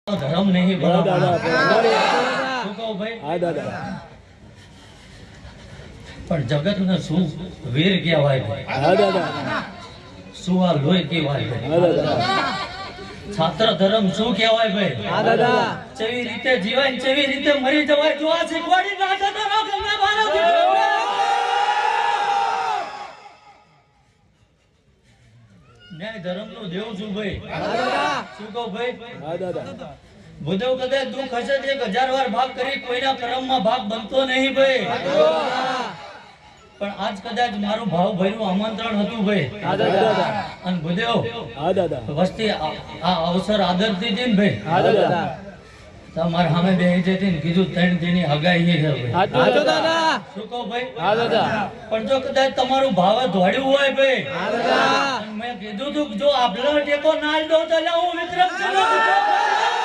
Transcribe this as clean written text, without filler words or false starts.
ધર્મ નહીં હા દાદા શું કહું ભાઈ? હા દાદા પણ જગત ને શું વીર કહેવાય ભાઈ? હા દાદા શું આ લોહી કહેવાય ભાઈ? હા દાદા છાત્ર ધર્મ શું કહેવાય ભાઈ? હા દાદા ચેવી રીતે જીવાય ને ચેવી રીતે મરી જવાય જો આ શીખવાડી ના જતો નો ગંગા ભારત ન્યાય ધર્મ નું દેવ છું ભાઈ. શું કહું ભાઈ? હા દાદા ભૂદેવ કદાચ દુઃખ હશે તો 1000 વાર ભાગ કરી કોઈના કર્મમાં ભાગ બનતો નહીં ભાઈ. પણ આજ કદાચ મારું ભાવ ભર્યું આમંત્રણ હતું ભાઈ. હા દાદા અને ભૂદેવ હા દાદા વસ્તી આ અવસર આદરતી હતી ને ભાઈ. હા દાદા તમારે સામે બેહી જતી ને કીધું 3 દીની હગાઈ છે ભાઈ. હા દાદા શું કહું ભાઈ? હા દાદા પણ જો કદાચ તમારું ભાવે ધોડ્યું હોય ભાઈ, હા દાદા અને મેં કીધું તું કે જો આપલો ટેકો ના દો તો હું વિક્રમ ચલો